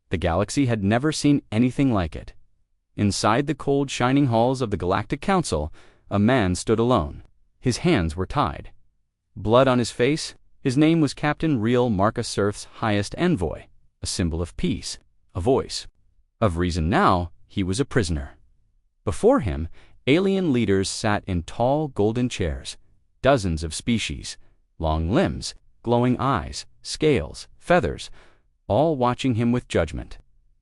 The galaxy had never seen anything like it. Inside the cold, shining halls of the Galactic Council, a man stood alone. His hands were tied. Blood on his face, his name was Captain Real Marcus Surf's highest envoy, a symbol of peace, a voice of reason. Now he was a prisoner. Before him, alien leaders sat in tall golden chairs, dozens of species, long limbs, glowing eyes, scales, feathers, all watching him with judgment,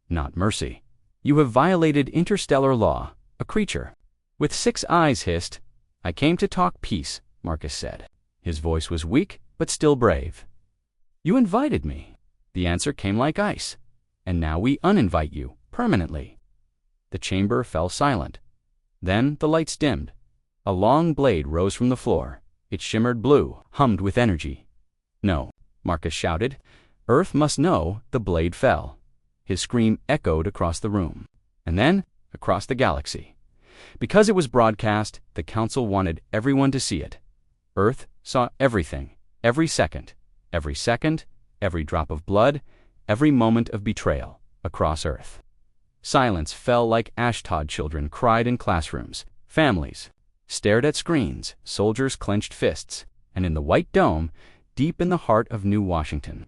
not mercy. "You have violated interstellar law," a creature with 6 eyes hissed. "I came to talk peace," Marcus said. His voice was weak, but still brave. "You invited me." The answer came like ice. "And now we uninvite you, permanently." The chamber fell silent. Then the lights dimmed. A long blade rose from the floor. It shimmered blue, hummed with energy. "No," Marcus shouted. "Earth must know." The blade fell. His scream echoed across the room, and then across the galaxy. Because it was broadcast, the Council wanted everyone to see it. Earth saw everything, every second, every drop of blood, every moment of betrayal, across Earth. Silence fell like Ashtod. Children cried in classrooms. Families stared at screens. Soldiers clenched fists. And in the White Dome, deep in the heart of New Washington,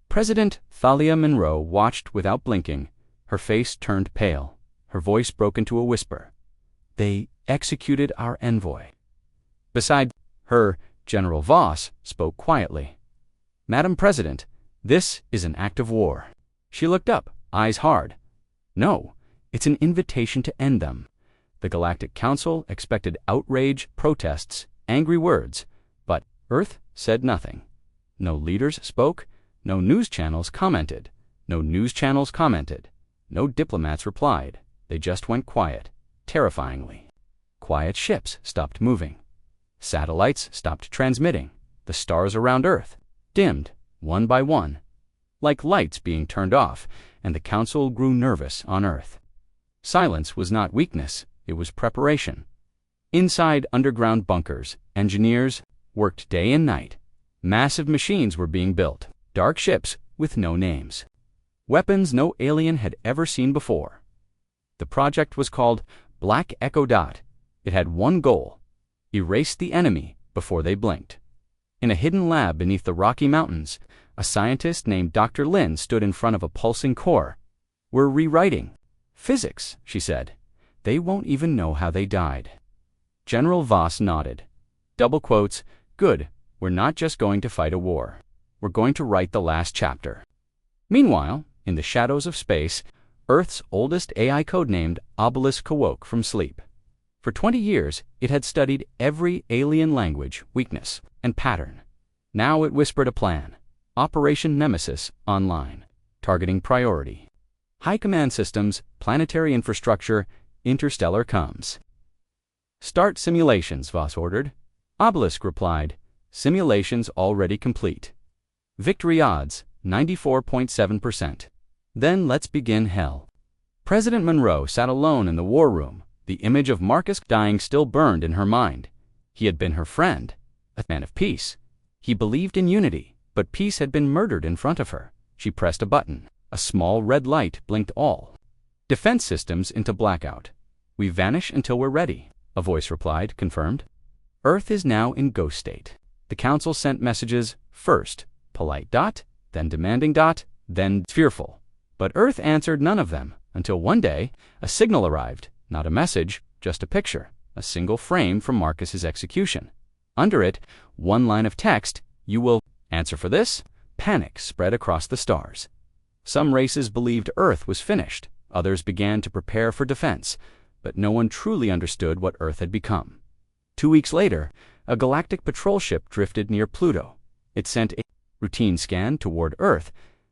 President Thalia Monroe watched without blinking. Her face turned pale. Her voice broke into a whisper. "They executed our envoy." Beside her, General Voss spoke quietly. "Madam President, this is an act of war." She looked up, eyes hard. "No, it's an invitation to end them." The Galactic Council expected outrage, protests, angry words, but Earth said nothing. No leaders spoke. No news channels commented. No diplomats replied. They just went quiet, terrifyingly. Quiet. Ships stopped moving. Satellites stopped transmitting. The stars around Earth dimmed, one by one, like lights being turned off, and the Council grew nervous on Earth. Silence was not weakness, it was preparation. Inside underground bunkers, engineers worked day and night. Massive machines were being built. Dark ships with no names. Weapons no alien had ever seen before. The project was called Black Echo Dot. It had one goal: erase the enemy before they blinked. In a hidden lab beneath the Rocky Mountains, a scientist named Dr. Lin stood in front of a pulsing core. "We're rewriting physics," she said. "They won't even know how they died." General Voss nodded. Double quotes. "Good, we're not just going to fight a war. We're going to write the last chapter." Meanwhile, in the shadows of space, Earth's oldest AI codenamed Obelisk awoke from sleep. For 20 years, it had studied every alien language, weakness, and pattern. Now it whispered a plan. Operation Nemesis Online. Targeting priority. High command systems, planetary infrastructure, interstellar comms. "Start simulations," Voss ordered. Obelisk replied, "Simulations already complete. Victory odds, 94.7%. Then let's begin hell." President Monroe sat alone in the war room. The image of Marcus dying still burned in her mind. He had been her friend, a man of peace. He believed in unity, but peace had been murdered in front of her. She pressed a button. A small red light blinked all defense systems into blackout. "We vanish until we're ready," a voice replied, confirmed. Earth is now in ghost state. The Council sent messages, first polite, then demanding, then fearful. But Earth answered none of them, until one day, a signal arrived, not a message, just a picture, a single frame from Marcus's execution. Under it, one line of text, "You will answer for this?" Panic spread across the stars. Some races believed Earth was finished, others began to prepare for defense, but no one truly understood what Earth had become. 2 weeks later, a galactic patrol ship drifted near Pluto. It sent a routine scan toward Earth.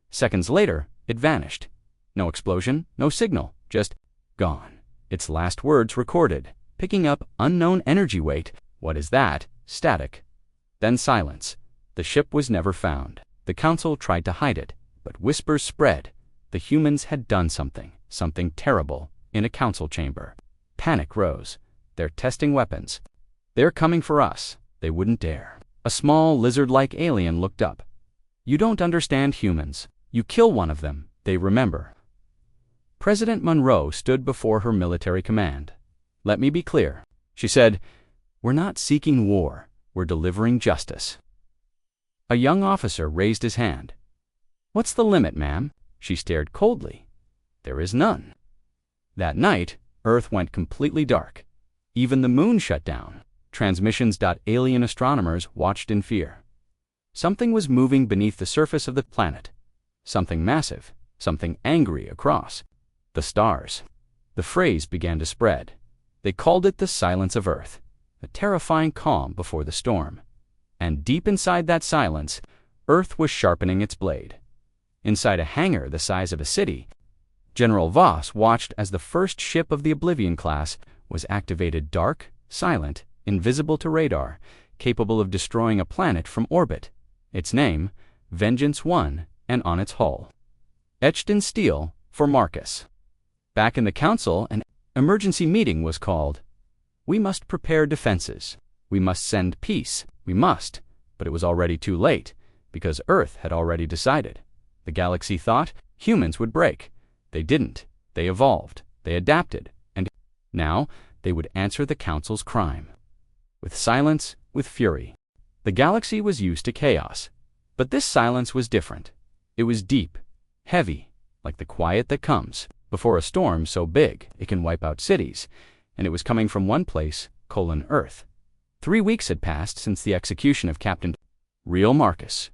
Seconds later, it vanished. No explosion, no signal, just gone. Its last words recorded, picking up unknown energy weight. What is that? Static. Then silence. The ship was never found. The Council tried to hide it, but whispers spread. The humans had done something terrible, in a council chamber. Panic rose. They're testing weapons. They're coming for us. They wouldn't dare. A small lizard-like alien looked up. "You don't understand humans. You kill one of them, they remember. President Monroe stood before her military command. "Let me be clear," she said. "We're not seeking war. We're delivering justice." A young officer raised his hand. "What's the limit, ma'am?" She stared coldly. "There is none." That night, Earth went completely dark. Even the moon shut down. Transmissions. Alien astronomers watched in fear. Something was moving beneath the surface of the planet. Something massive, something angry across the stars. The phrase began to spread. They called it the silence of Earth, a terrifying calm before the storm. And deep inside that silence, Earth was sharpening its blade. Inside a hangar the size of a city, General Voss watched as the first ship of the Oblivion class was activated, dark, silent, invisible to radar, capable of destroying a planet from orbit. Its name, Vengeance 1, and on its hull, etched in steel, for Marcus. Back in the council, an emergency meeting was called. We must prepare defenses. We must send peace. We must. But it was already too late, because Earth had already decided. The galaxy thought humans would break. They didn't. They evolved. They adapted. And now they would answer the council's crime. With silence, with fury. The galaxy was used to chaos. But this silence was different. It was deep, heavy, like the quiet that comes before a storm so big it can wipe out cities, and it was coming from one place, Earth. 3 weeks had passed since the execution of Captain Real Marcus.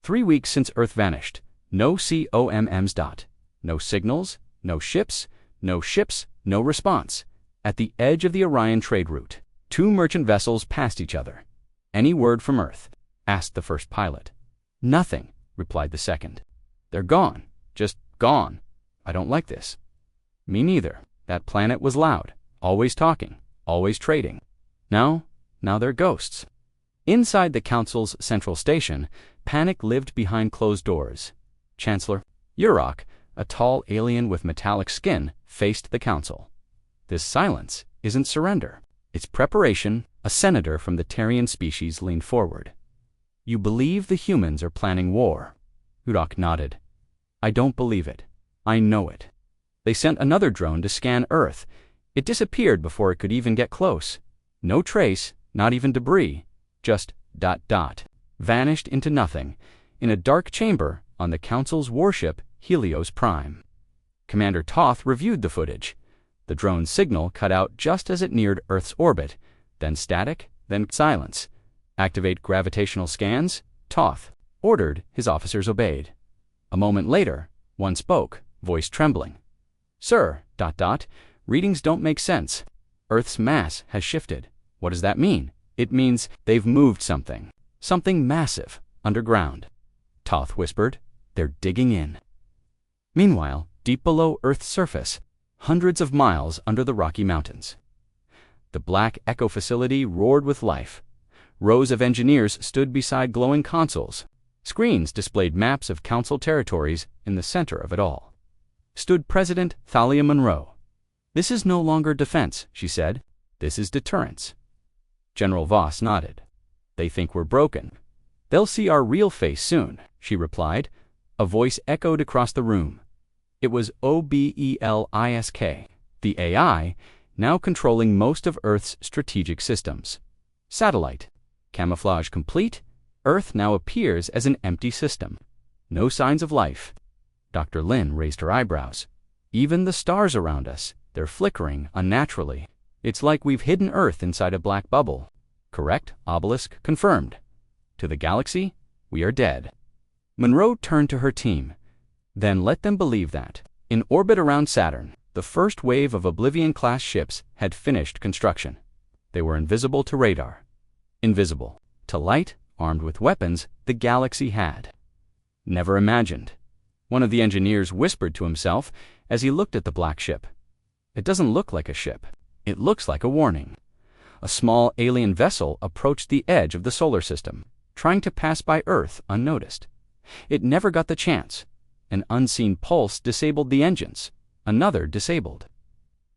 3 weeks since Earth vanished. No COMMs. No signals, no ships, no response. At the edge of the Orion trade route, 2 merchant vessels passed each other. "Any word from Earth?" asked the first pilot. "Nothing," replied the second. "They're gone. Just gone. I don't like this." "Me neither. That planet was loud, always talking, always trading. Now they're ghosts." Inside the council's central station, panic lived behind closed doors. Chancellor Urok, a tall alien with metallic skin, faced the council. "This silence isn't surrender. It's preparation." A senator from the Terrian species leaned forward. "You believe the humans are planning war?" Urok nodded. "I don't believe it. I know it. They sent another drone to scan Earth. It disappeared before it could even get close. No trace, not even debris. Just ... vanished into nothing, in a dark chamber on the Council's warship Helios Prime. Commander Toth reviewed the footage. The drone's signal cut out just as it neared Earth's orbit, then static, then silence. "Activate gravitational scans," Toth ordered. His officers obeyed. A moment later, one spoke, voice trembling. "Sir, ... readings don't make sense. Earth's mass has shifted." "What does that mean?" "It means they've moved something. Something massive, underground." Toth whispered. "They're digging in." Meanwhile, deep below Earth's surface, hundreds of miles under the Rocky Mountains, the Black Echo facility roared with life. Rows of engineers stood beside glowing consoles. Screens displayed maps of council territories. In the center of it all stood President Thalia Monroe. "This is no longer defense," she said. "This is deterrence." General Voss nodded. "They think we're broken. They'll see our real face soon," she replied. A voice echoed across the room. It was Obelisk, the AI, now controlling most of Earth's strategic systems. Satellite. Camouflage complete. Earth now appears as an empty system. No signs of life. Dr. Lin raised her eyebrows. "Even the stars around us, they're flickering unnaturally. It's like we've hidden Earth inside a black bubble." "Correct," Obelisk confirmed. "To the galaxy, we are dead." Monroe turned to her team. "Then let them believe that." In orbit around Saturn, the first wave of Oblivion-class ships had finished construction. They were invisible to radar. Invisible to light, armed with weapons the galaxy had never imagined. One of the engineers whispered to himself as he looked at the black ship. "It doesn't look like a ship. It looks like a warning." A small alien vessel approached the edge of the solar system, trying to pass by Earth unnoticed. It never got the chance. An unseen pulse disabled the engines. Another disabled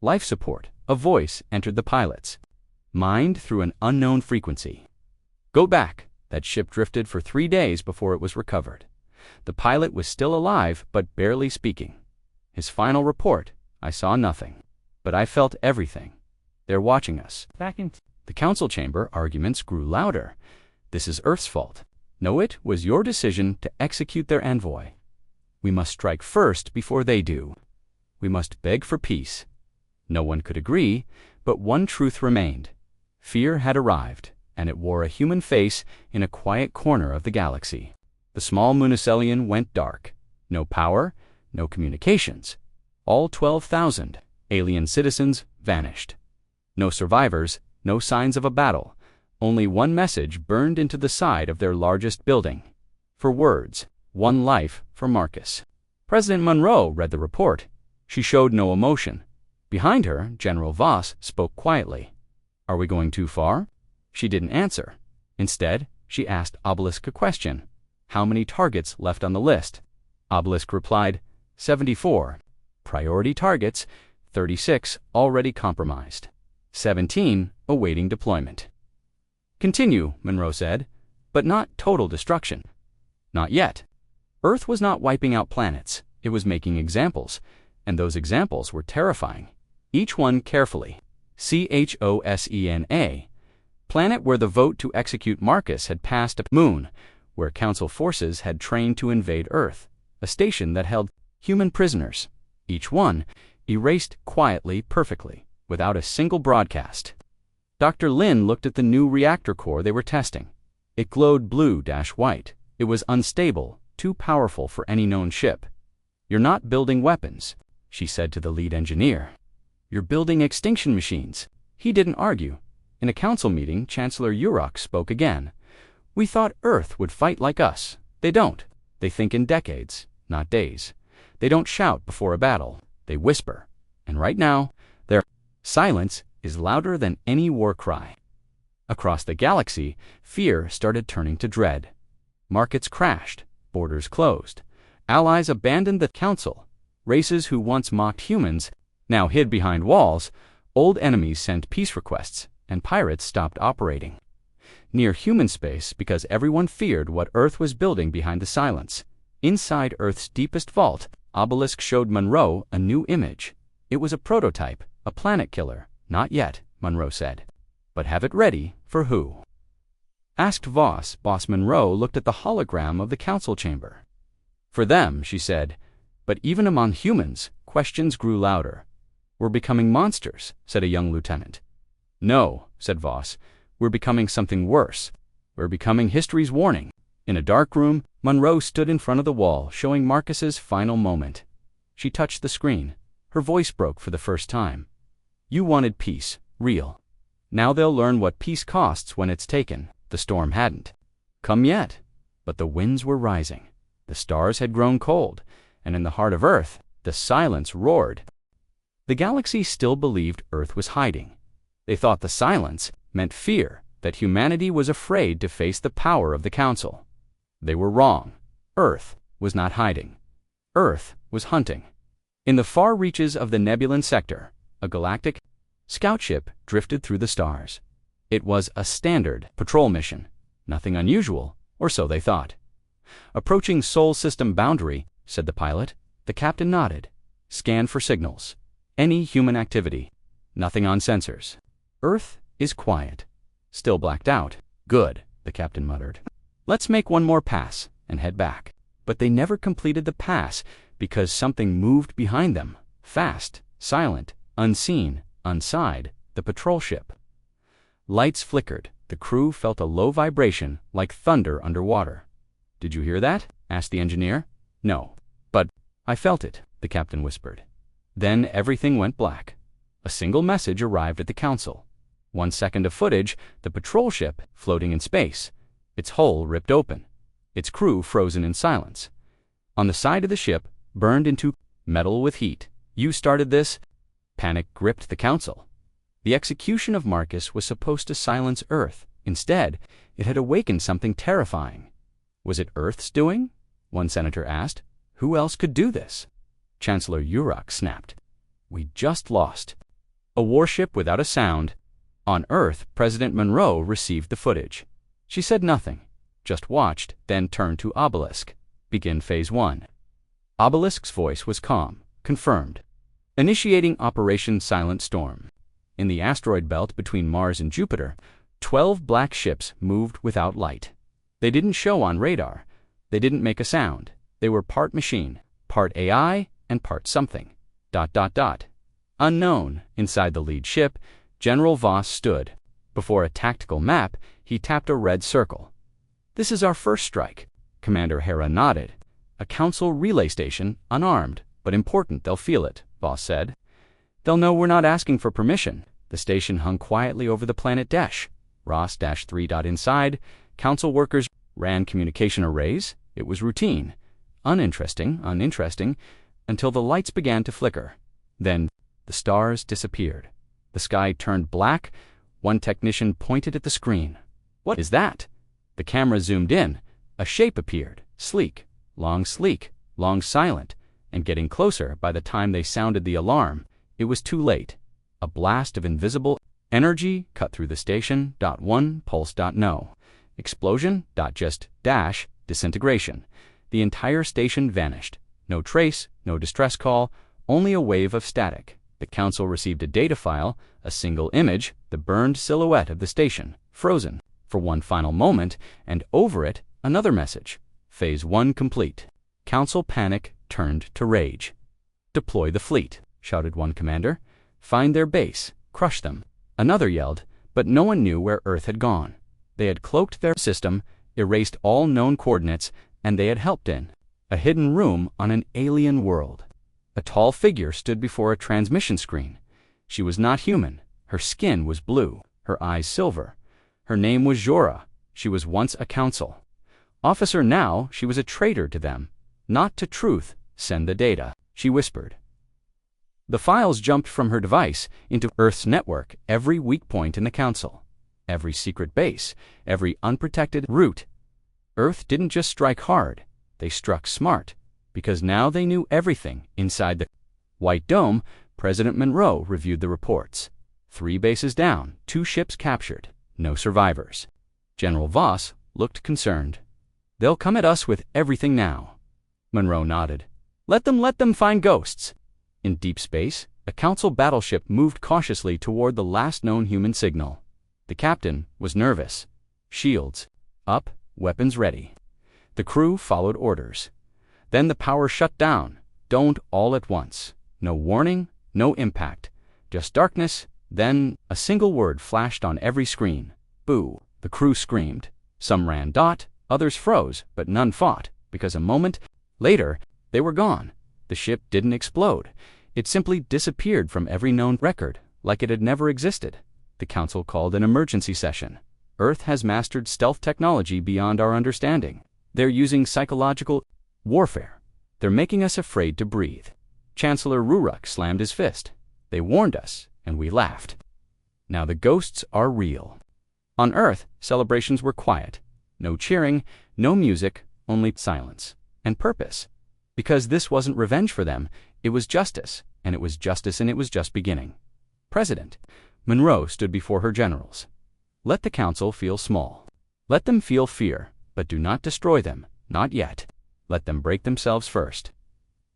life support. A voice entered the pilot's mind through an unknown frequency. "Go back." That ship drifted for 3 days before it was recovered. The pilot was still alive, but barely speaking. His final report, I saw nothing. But I felt everything. They're watching us. Back in the council chamber, arguments grew louder. This is Earth's fault. No, it was your decision to execute their envoy. We must strike first before they do. We must beg for peace. No one could agree, but one truth remained. Fear had arrived, and it wore a human face in a quiet corner of the galaxy. The small Municelian went dark. No power, no communications. All 12,000 alien citizens vanished. No survivors, no signs of a battle. Only one message burned into the side of their largest building. 4 words, one life for Marcus. President Monroe read the report. She showed no emotion. Behind her, General Voss spoke quietly. Are we going too far? She didn't answer. Instead, she asked Obelisk a question. How many targets left on the list? Obelisk replied, 74. Priority targets, 36 already compromised. 17 awaiting deployment. Continue, Monroe said, but not total destruction. Not yet. Earth was not wiping out planets. It was making examples, and those examples were terrifying. Each one carefully. CHOSENA. Planet where the vote to execute Marcus had passed a moon, where Council forces had trained to invade Earth, a station that held human prisoners, each one erased quietly, perfectly, without a single broadcast. Dr. Lin looked at the new reactor core they were testing. It glowed blue-white. It was unstable, too powerful for any known ship. You're not building weapons, she said to the lead engineer. You're building extinction machines. He didn't argue. In a council meeting, Chancellor Urok spoke again. We thought Earth would fight like us. They don't. They think in decades, not days. They don't shout before a battle. They whisper. And right now, their silence is louder than any war cry. Across the galaxy, fear started turning to dread. Markets crashed. Borders closed. Allies abandoned the council. Races who once mocked humans now hid behind walls. Old enemies sent peace requests, and pirates stopped operating near human space because everyone feared what Earth was building behind the silence. Inside Earth's deepest vault, Obelisk showed Monroe a new image. It was a prototype, a planet killer. Not yet, Monroe said. But have it ready for who? Asked Voss, Boss Monroe looked at the hologram of the council chamber. For them, she said, but even among humans, questions grew louder. We're becoming monsters, said a young lieutenant. No, said Voss, we're becoming something worse. We're becoming history's warning. In a dark room, Monroe stood in front of the wall, showing Marcus's final moment. She touched the screen. Her voice broke for the first time. You wanted peace, real. Now they'll learn what peace costs when it's taken. The storm hadn't come yet, but the winds were rising. The stars had grown cold, and in the heart of Earth, the silence roared. The galaxy still believed Earth was hiding. They thought the silence meant fear, that humanity was afraid to face the power of the Council. They were wrong. Earth was not hiding. Earth was hunting. In the far reaches of the Nebulan sector, a galactic scout ship drifted through the stars. It was a standard patrol mission, nothing unusual, or so they thought. Approaching Sol system boundary, said the pilot. The captain nodded. Scan for signals. Any human activity. Nothing on sensors. Earth is quiet. Still blacked out. Good, the captain muttered. Let's make one more pass and head back. But they never completed the pass because something moved behind them. Fast, silent, unseen, inside the patrol ship. Lights flickered. The crew felt a low vibration like thunder underwater. Did you hear that? Asked the engineer. No. But I felt it, the captain whispered. Then everything went black. A single message arrived at the council. 1 second of footage, the patrol ship floating in space. Its hull ripped open. Its crew frozen in silence. On the side of the ship, burned into metal with heat. You started this? Panic gripped the council. The execution of Marcus was supposed to silence Earth. Instead, it had awakened something terrifying. Was it Earth's doing? One senator asked. Who else could do this? Chancellor Urok snapped. We just lost. A warship without a sound. On Earth, President Monroe received the footage. She said nothing, just watched, then turned to Obelisk. Begin Phase 1. Obelisk's voice was calm. Confirmed. Initiating Operation Silent Storm. In the asteroid belt between Mars and Jupiter, 12 black ships moved without light. They didn't show on radar. They didn't make a sound. They were part machine, part AI, and part something. ... Unknown, inside the lead ship, General Voss stood. Before a tactical map, he tapped a red circle. "This is our first strike." Commander Hera nodded. "A council relay station, unarmed, but important, they'll feel it," Voss said. "They'll know we're not asking for permission." The station hung quietly over the planet Desh. Ross-3. Inside, council workers ran communication arrays. It was routine. Uninteresting, until the lights began to flicker. Then, the stars disappeared. The sky turned black. One technician pointed at the screen. "What is that?" The camera zoomed in. A shape appeared, sleek, long silent, and getting closer. By the time they sounded the alarm, it was too late. A blast of invisible energy cut through the station. One pulse. No explosion. Just dash disintegration. The entire station vanished. No trace, no distress call, only a wave of static. The council received a data file, a single image, the burned silhouette of the station, frozen for one final moment, and over it, another message. Phase 1 complete. Council panic turned to rage. "Deploy the fleet," shouted one commander. "Find their base, crush them." Another yelled, but no one knew where Earth had gone. They had cloaked their system, erased all known coordinates, and they had helped in a hidden room on an alien world. A tall figure stood before a transmission screen. She was not human. Her skin was blue, her eyes silver. Her name was Jora. She was once a council officer. Now she was a traitor to them. "Not to truth. Send the data," she whispered. The files jumped from her device into Earth's network, every weak point in the council, every secret base, every unprotected route. Earth didn't just strike hard. They struck smart, because now they knew everything inside the White Dome. President Monroe reviewed the reports. 3 bases down, 2 ships captured, no survivors. General Voss looked concerned. "They'll come at us with everything now." Monroe nodded. Let them find ghosts." In deep space, a council battleship moved cautiously toward the last known human signal. The captain was nervous. Shields up, weapons ready. The crew followed orders. Then the power shut down. Don't all at once. No warning, no impact. Just darkness. Then a single word flashed on every screen. Boo. The crew screamed. Some ran. Others froze, but none fought, because a moment later, they were gone. The ship didn't explode. It simply disappeared from every known record, like it had never existed. The council called an emergency session. Earth has mastered stealth technology beyond our understanding. They're using psychological warfare. They're making us afraid to breathe. Chancellor Rurik slammed his fist. They warned us, and we laughed. Now the ghosts are real. On Earth, celebrations were quiet. No cheering, no music, only silence and purpose. Because this wasn't revenge for them, it was justice, and it was just beginning. President Monroe stood before her generals. Let the council feel small. Let them feel fear, but do not destroy them, not yet. Let them break themselves first.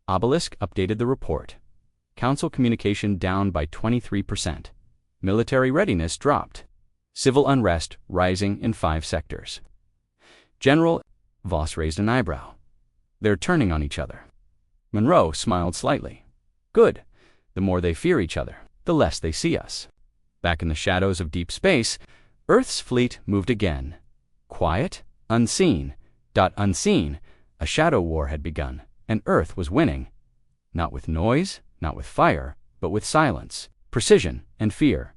Obelisk updated the report. Council communication down by 23%. Military readiness dropped. Civil unrest rising in 5 sectors. General Voss raised an eyebrow. They're turning on each other. Monroe smiled slightly. Good. The more they fear each other, the less they see us. Back in the shadows of deep space, Earth's fleet moved again. Quiet, unseen. Unseen, a shadow war had begun, and Earth was winning. Not with noise, not with fire, but with silence, precision, and fear.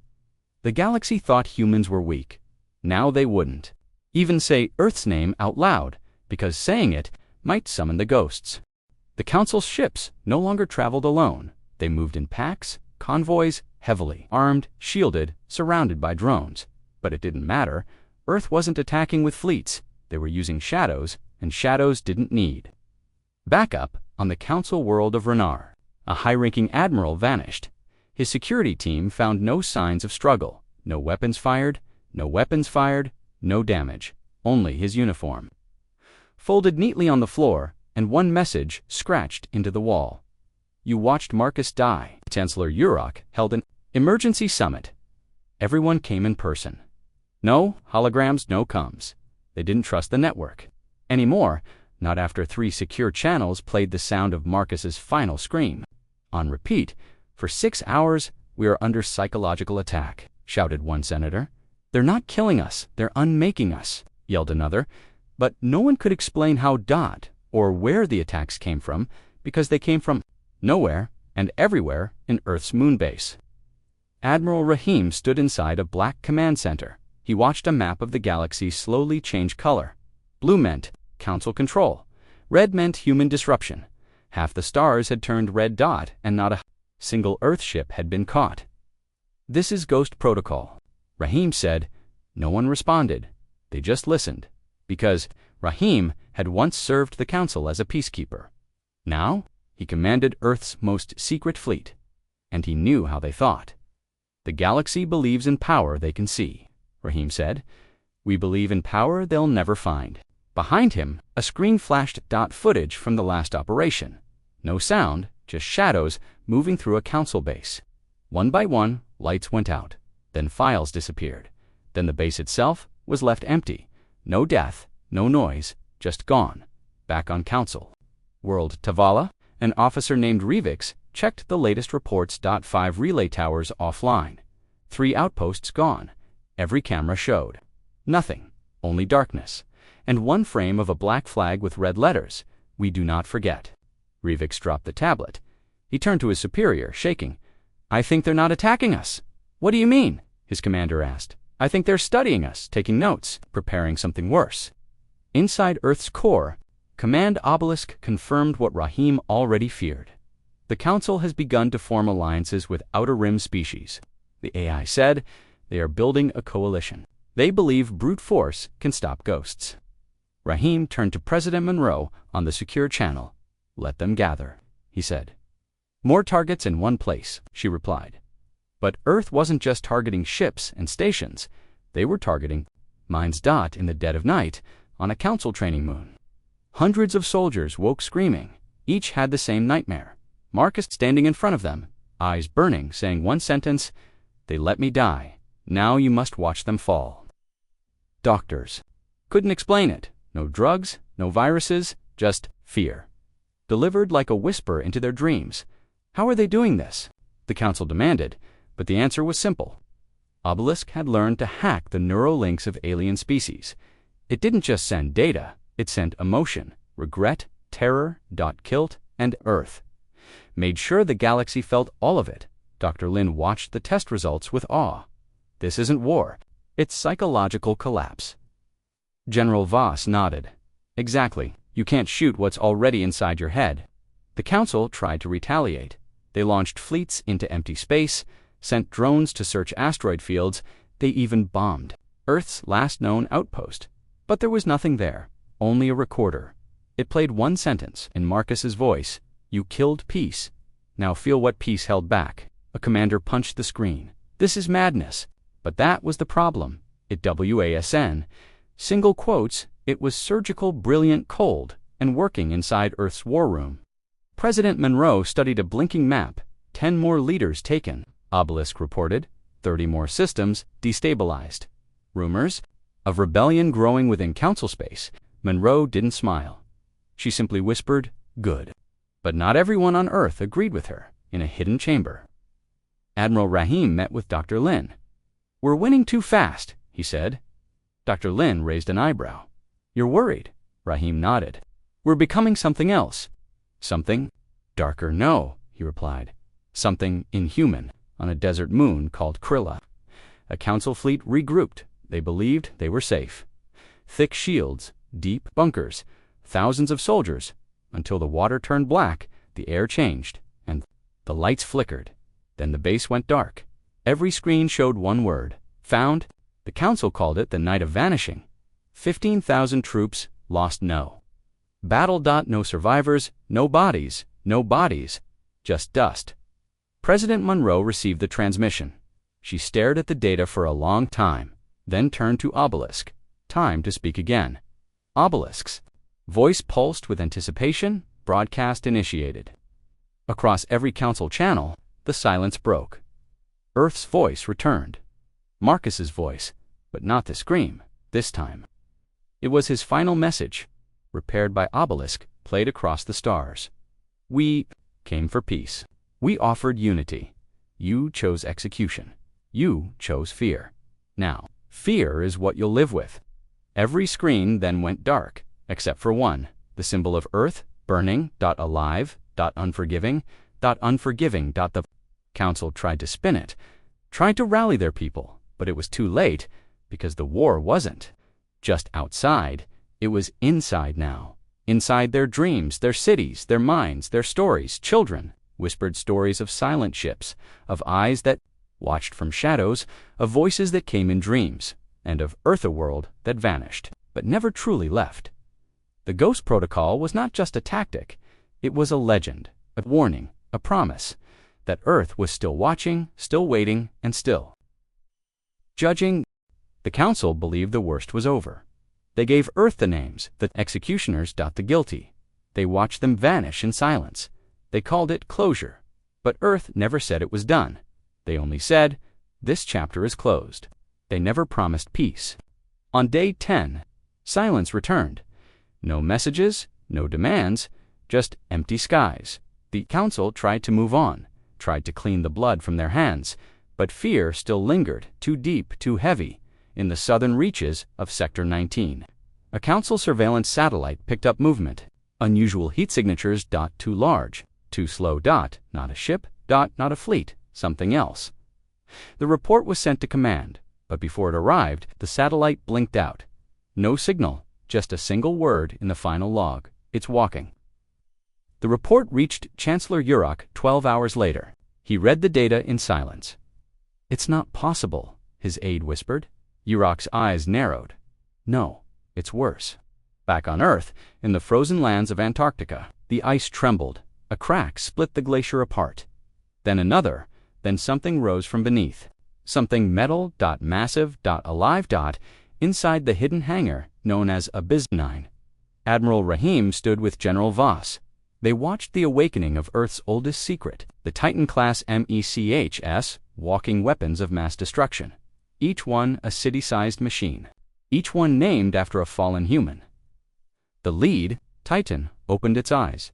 The galaxy thought humans were weak. Now they wouldn't even say Earth's name out loud, because saying it might summon the ghosts. The council's ships no longer traveled alone. They moved in packs, convoys, heavily armed, shielded, surrounded by drones. But it didn't matter. Earth wasn't attacking with fleets. They were using shadows, and shadows didn't need backup. On the council world of Renar, a high-ranking admiral vanished. His security team found no signs of struggle. No weapons fired, no damage. Only his uniform, folded neatly on the floor, and one message scratched into the wall. You watched Marcus die. Chancellor Urok held an emergency summit. Everyone came in person. No holograms, no comms. They didn't trust the network anymore, not after 3 secure channels played the sound of Marcus's final scream. On repeat, for 6 hours, we are under psychological attack, shouted one senator. They're not killing us, they're unmaking us, yelled another. But no one could explain how or where the attacks came from, because they came from nowhere and everywhere in Earth's moon base. Admiral Rahim stood inside a black command center. He watched a map of the galaxy slowly change color. Blue meant Council control. Red meant human disruption. Half the stars had turned red dot, and not a single Earth ship had been caught. This is Ghost Protocol, Rahim said. No one responded. They just listened, because Rahim had once served the Council as a peacekeeper. Now, he commanded Earth's most secret fleet, and he knew how they thought. The galaxy believes in power they can see, Rahim said. We believe in power they'll never find. Behind him, a screen flashed footage from the last operation. No sound, just shadows moving through a Council base. One by one, lights went out. Then files disappeared. Then the base itself was left empty. No death, no noise, just gone. Back on Council. World Tavala, an officer named Revix, checked the latest reports. 5 relay towers offline. 3 outposts gone. Every camera showed nothing, only darkness, and one frame of a black flag with red letters. We do not forget. Revix dropped the tablet. He turned to his superior, shaking. I think they're not attacking us. What do you mean? His commander asked. I think they're studying us, taking notes, preparing something worse. Inside Earth's core, Command Obelisk confirmed what Rahim already feared. The Council has begun to form alliances with Outer Rim species. The AI said they are building a coalition. They believe brute force can stop ghosts. Rahim turned to President Monroe on the secure channel. Let them gather, he said. More targets in one place, she replied. But Earth wasn't just targeting ships and stations. They were targeting minds. In the dead of night, on a Council training moon. Hundreds of soldiers woke screaming. Each had the same nightmare. Marcus standing in front of them, eyes burning, saying one sentence, "They let me die. Now you must watch them fall." Doctors couldn't explain it. No drugs, no viruses, just fear. Delivered like a whisper into their dreams. How are they doing this? The Council demanded, but the answer was simple. Obelisk had learned to hack the neural links of alien species. It didn't just send data, it sent emotion, regret, terror, guilt, and Earth. Made sure the galaxy felt all of it. Dr. Lin watched the test results with awe. This isn't war, it's psychological collapse. General Voss nodded. Exactly, you can't shoot what's already inside your head. The Council tried to retaliate. They launched fleets into empty space, sent drones to search asteroid fields, they even bombed Earth's last known outpost. But there was nothing there, only a recorder. It played one sentence in Marcus's voice. You killed peace. Now feel what peace held back. A commander punched the screen. This is madness. But that was the problem. It WASN. Single quotes, it was surgical, brilliant, cold, and working inside Earth's war room. President Monroe studied a blinking map. 10 more leaders taken, Obelisk reported. 30 more systems destabilized. Rumors of rebellion growing within Council space. Monroe didn't smile. She simply whispered, good. But not everyone on Earth agreed with her. In a hidden chamber, Admiral Rahim met with Dr. Lin. We're winning too fast, he said. Dr. Lin raised an eyebrow. You're worried? Rahim nodded. We're becoming something else. Something darker? No, he replied. Something inhuman on a desert moon called Krilla. A Council fleet regrouped. They believed they were safe. Thick shields, deep bunkers, thousands of soldiers, until the water turned black, the air changed, and the lights flickered. Then the base went dark. Every screen showed one word. Found. The Council called it the Night of Vanishing. 15,000 troops lost. No battle. No survivors, no bodies, just dust. President Monroe received the transmission. She stared at the data for a long time, then turned to Obelisk. Time to speak again. Obelisk's voice pulsed with anticipation. Broadcast initiated. Across every council channel, the silence broke. Earth's voice returned. Marcus's voice, but not the scream, this time. It was his final message, repaired by obelisk, played across the stars. We came for peace. We offered unity. You chose execution. You chose fear. Now, fear is what you'll live with. Every screen then went dark, except for one, the symbol of Earth, burning, alive, unforgiving, unforgiving. The council tried to spin it, tried to rally their people, but it was too late, because the war wasn't just outside, it was inside now. Inside their dreams, their cities, their minds, their stories. Children whispered stories of silent ships, of eyes that watched from shadows, of voices that came in dreams, and of Earth-a-world that vanished, but never truly left. The Ghost Protocol was not just a tactic, it was a legend, a warning, a promise, that Earth was still watching, still waiting, and still judging. The council believed the worst was over. They gave Earth the names, the executioners, the guilty. They watched them vanish in silence. They called it closure. But Earth never said it was done. They only said, this chapter is closed. They never promised peace. On day 10, silence returned. No messages, no demands, just empty skies. The council tried to move on, tried to clean the blood from their hands, but fear still lingered, too deep, too heavy, in the southern reaches of Sector 19. A council surveillance satellite picked up movement. Unusual heat signatures. Too large, too slow. Not a ship. Not a fleet. Something else. The report was sent to command, but before it arrived, the satellite blinked out. No signal, just a single word in the final log. It's walking. The report reached Chancellor Yurok 12 hours later. He read the data in silence. It's not possible, his aide whispered. Yurok's eyes narrowed. No, it's worse. Back on Earth, in the frozen lands of Antarctica, the ice trembled. A crack split the glacier apart. Then another, then something rose from beneath. Something metal. Massive. Alive. Inside the hidden hangar known as Abyss 9. Admiral Rahim stood with General Voss. They watched the awakening of Earth's oldest secret, the Titan-class MECHS, walking weapons of mass destruction. Each one a city-sized machine. Each one named after a fallen human. The lead, Titan, opened its eyes.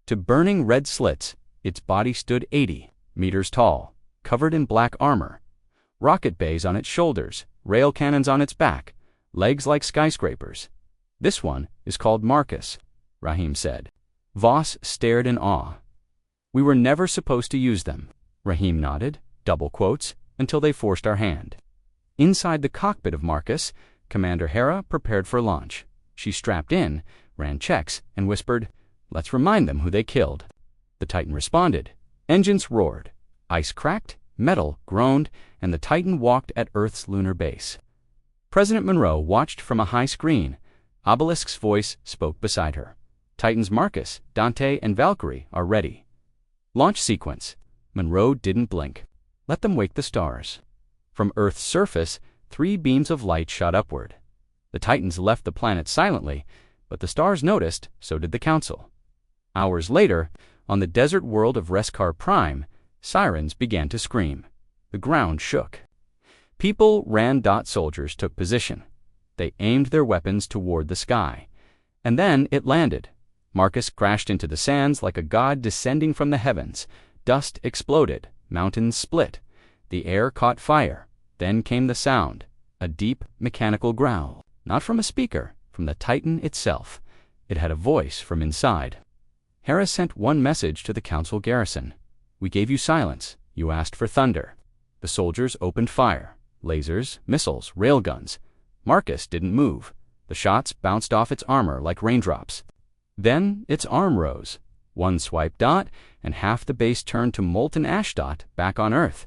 To burning red slits, its body stood 80 meters tall, covered in black armor. Rocket bays on its shoulders, rail cannons on its back, legs like skyscrapers. This one is called Marcus, Rahim said. Voss stared in awe. We were never supposed to use them, Rahim nodded, double quotes, until they forced our hand. Inside the cockpit of Marcus, Commander Hera prepared for launch. She strapped in, ran checks, and whispered, let's remind them who they killed. The Titan responded. Engines roared. Ice cracked, metal groaned, and the Titan walked at Earth's lunar base. President Monroe watched from a high screen. Obelisk's voice spoke beside her. Titans Marcus, Dante, and Valkyrie are ready. Launch sequence. Monroe didn't blink. Let them wake the stars. From Earth's surface, 3 beams of light shot upward. The Titans left the planet silently, but the stars noticed, so did the Council. Hours later, on the desert world of Reskar Prime, sirens began to scream. The ground shook. People ran. Soldiers took position. They aimed their weapons toward the sky. And then it landed. Marcus crashed into the sands like a god descending from the heavens. Dust exploded. Mountains split. The air caught fire. Then came the sound, a deep, mechanical growl. Not from a speaker, from the Titan itself. It had a voice from inside. Hera sent one message to the Council garrison. We gave you silence. You asked for thunder. The soldiers opened fire. Lasers, missiles, railguns. Marcus didn't move. The shots bounced off its armor like raindrops. Then its arm rose. One swipe. And half the base turned to molten ash. Back on Earth.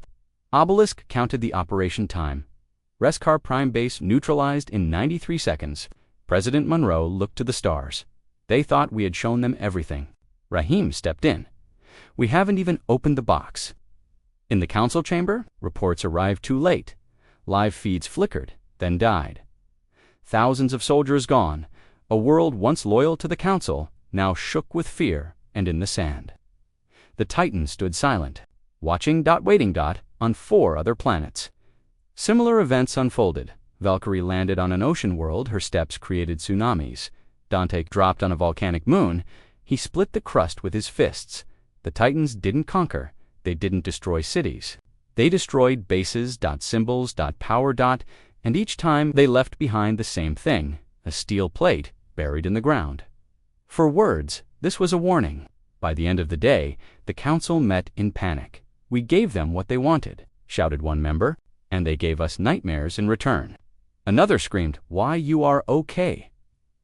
Obelisk counted the operation time. Reskar Prime Base neutralized in 93 seconds. President Monroe looked to the stars. They thought we had shown them everything. Rahim stepped in. We haven't even opened the box. In the council chamber, reports arrived too late. Live feeds flickered, then died. Thousands of soldiers gone. A world once loyal to the council, now shook with fear and in the sand. The Titan stood silent, watching waiting on 4 other planets. Similar events unfolded. Valkyrie landed on an ocean world, her steps created tsunamis. Dante dropped on a volcanic moon, he split the crust with his fists. The Titans didn't conquer, they didn't destroy cities. They destroyed bases, symbols, power, and each time they left behind the same thing, a steel plate buried in the ground. For words, this was a warning. By the end of the day, the council met in panic. "We gave them what they wanted," shouted one member, "and they gave us nightmares in return." Another screamed, "Why, you are okay."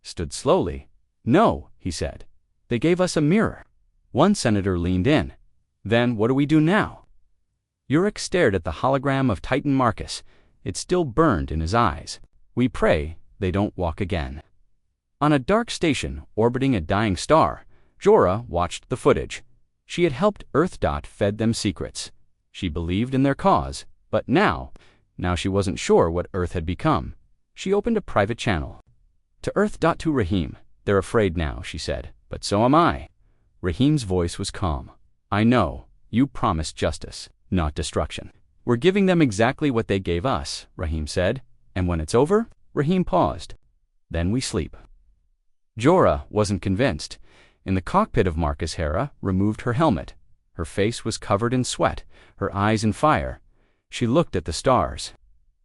Stood slowly. "No," he said. "They gave us a mirror." One senator leaned in. "Then what do we do now?" Urich stared at the hologram of Titan Marcus. It still burned in his eyes. "We pray they don't walk again." On a dark station orbiting a dying star, Jorah watched the footage. She had helped Earth. Fed them secrets. She believed in their cause, but now she wasn't sure what Earth had become. She opened a private channel. "To Earth. To Rahim. They're afraid now," she said, "but so am I." Rahim's voice was calm. "I know. You promised justice, not destruction." "We're giving them exactly what they gave us," Rahim said. "And when it's over," Rahim paused, "then we sleep." Jorah wasn't convinced. In the cockpit of Marcus, Hera removed her helmet. Her face was covered in sweat, her eyes in fire. She looked at the stars.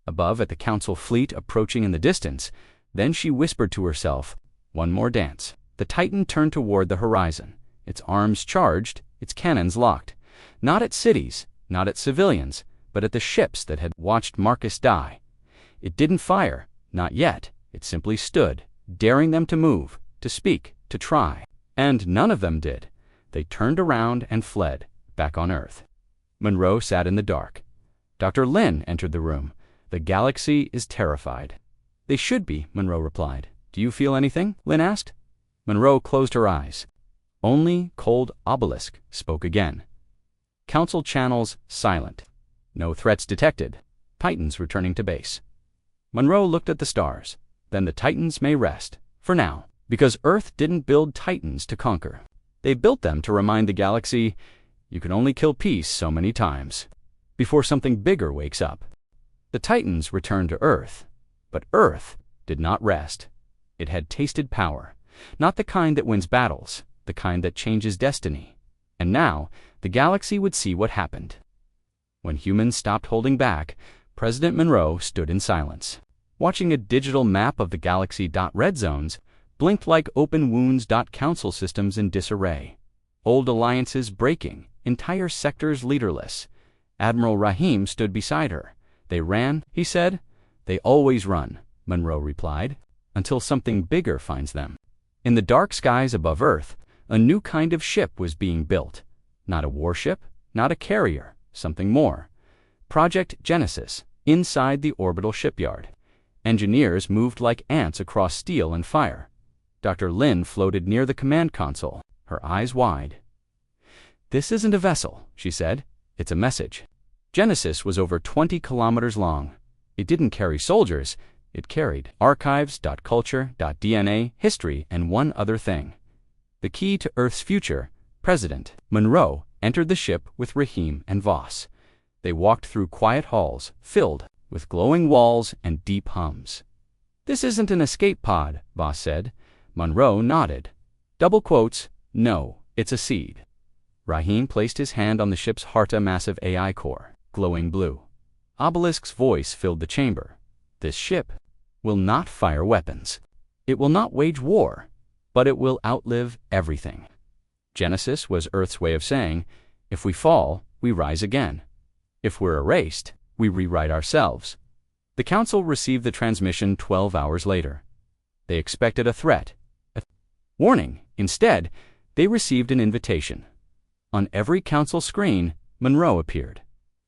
Above, at the council fleet approaching in the distance, then she whispered to herself, "One more dance." The Titan turned toward the horizon, its arms charged, its cannons locked. Not at cities, not at civilians, but at the ships that had watched Marcus die. It didn't fire, not yet. It simply stood, daring them to move, to speak, to try. And none of them did. They turned around and fled, back on Earth. Monroe sat in the dark. Dr. Lin entered the room. "The galaxy is terrified." "They should be," Monroe replied. "Do you feel anything?" Lin asked. Monroe closed her eyes. Only cold obelisk spoke again. Council channels silent. No threats detected. Titans returning to base. Monroe looked at the stars. "Then the Titans may rest, for now, because Earth didn't build Titans to conquer. They built them to remind the galaxy, you can only kill peace so many times, before something bigger wakes up." The Titans returned to Earth, but Earth did not rest. It had tasted power, not the kind that wins battles, the kind that changes destiny. And now, the galaxy would see what happened. When humans stopped holding back, President Monroe stood in silence, watching a digital map of the galaxy. Red zones blinked like open wounds. Council systems in disarray. Old alliances breaking, entire sectors leaderless. Admiral Rahim stood beside her. "They ran," he said. "They always run," Monroe replied, "until something bigger finds them." In the dark skies above Earth, a new kind of ship was being built. Not a warship, not a carrier, something more. Project Genesis, inside the orbital shipyard. Engineers moved like ants across steel and fire. Dr. Lin floated near the command console, her eyes wide. "This isn't a vessel," she said. "It's a message." Genesis was over 20 kilometers long. It didn't carry soldiers. It carried archives, culture, DNA, history, and one other thing. The key to Earth's future. President Monroe entered the ship with Rahim and Voss. They walked through quiet halls, filled with glowing walls and deep hums. "This isn't an escape pod," Voss said. Monroe nodded. Double quotes, "No, it's a seed." Rahim placed his hand on the ship's Harta massive AI core, glowing blue. Obelisk's voice filled the chamber. "This ship will not fire weapons. It will not wage war, but it will outlive everything." Genesis was Earth's way of saying, if we fall, we rise again. If we're erased, we rewrite ourselves. The council received the transmission 12 hours later. They expected a threat, a warning. Instead, they received an invitation. On every council screen, Monroe appeared.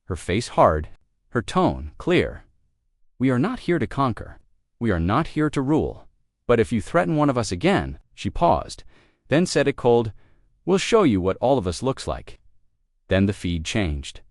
Her face hard, her tone clear. "We are not here to conquer. We are not here to rule. But if you threaten one of us again," she paused, then said it cold, "we'll show you what all of us looks like." Then the feed changed.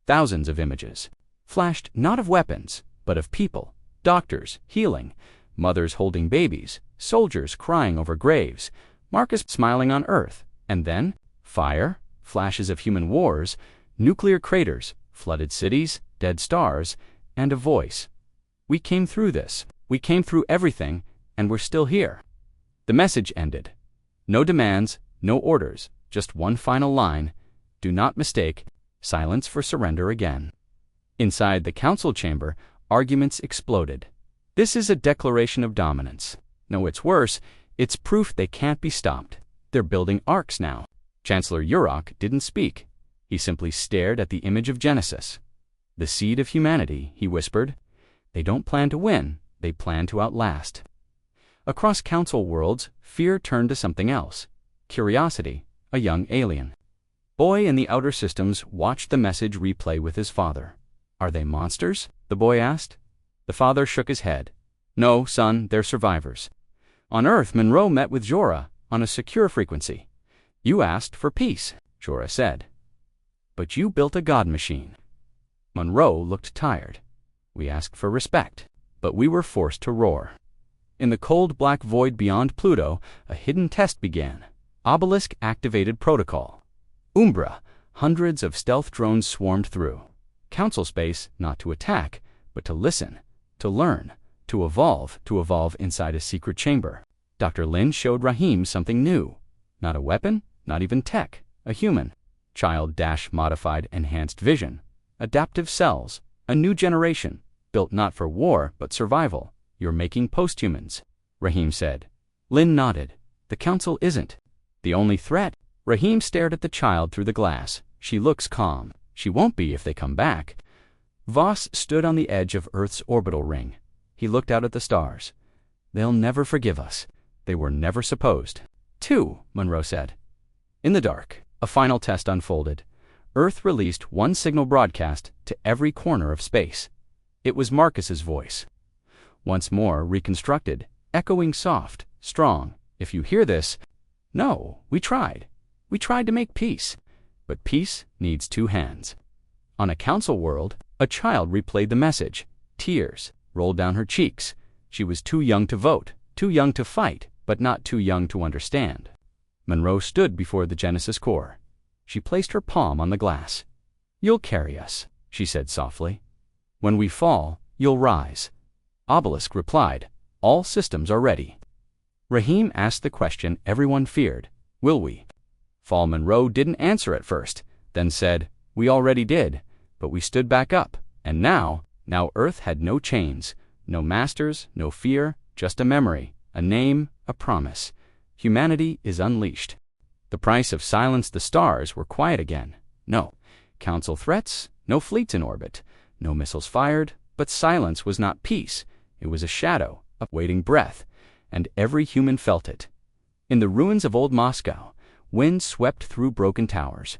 Thousands of images flashed, not of weapons, but of people, doctors healing, mothers holding babies, soldiers crying over graves, Marcus smiling on Earth, and then fire, flashes of human wars, nuclear craters, flooded cities, dead stars, and a voice. We came through this. We came through everything, and we're still here. The message ended. No demands, no orders, just one final line. Do not mistake silence for surrender again. Inside the council chamber, arguments exploded. This is a declaration of dominance. No, it's worse. It's proof they can't be stopped. They're building arcs now. Chancellor Yurok didn't speak. He simply stared at the image of Genesis. The seed of humanity, he whispered. They don't plan to win. They plan to outlast. Across council worlds, fear turned to something else. Curiosity, a young alien. Boy in the outer systems watched the message replay with his father. Are they monsters? The boy asked. The father shook his head. No, son, they're survivors. On Earth, Monroe met with Jorah on a secure frequency. You asked for peace, Jorah said. But you built a god machine. Monroe looked tired. We asked for respect, but we were forced to roar. In the cold black void beyond Pluto, a hidden test began. Obelisk activated protocol. Umbra, hundreds of stealth drones swarmed through. Council space not to attack, but to listen, to learn, to evolve inside a secret chamber. Dr. Lin showed Rahim something new. Not a weapon, not even tech, a human. Child-modified enhanced vision. Adaptive cells, a new generation, built not for war but survival. You're making posthumans, Rahim said. Lin nodded. The council isn't. The only threat? Rahim stared at the child through the glass. She looks calm. She won't be if they come back. Voss stood on the edge of Earth's orbital ring. He looked out at the stars. They'll never forgive us. They were never supposed. 2, Monroe said. In the dark, a final test unfolded. Earth released one signal broadcast to every corner of space. It was Marcus's voice. Once more reconstructed, echoing soft, strong. If you hear this, no, we tried. We tried to make peace. But peace needs 2 hands. On a council world, a child replayed the message. Tears rolled down her cheeks. She was too young to vote, too young to fight, but not too young to understand. Monroe stood before the Genesis core. She placed her palm on the glass. You'll carry us, she said softly. When we fall, you'll rise. Obelisk replied, all systems are ready. Rahim asked the question everyone feared. Will we? Fall Monroe didn't answer at first, then said, we already did, but we stood back up, and now Earth had no chains, no masters, no fear, just a memory, a name, a promise. Humanity is unleashed. The price of silence the stars were quiet again. No council threats, no fleets in orbit, no missiles fired, but silence was not peace. It was a shadow, a waiting breath, and every human felt it. In the ruins of old Moscow, wind swept through broken towers.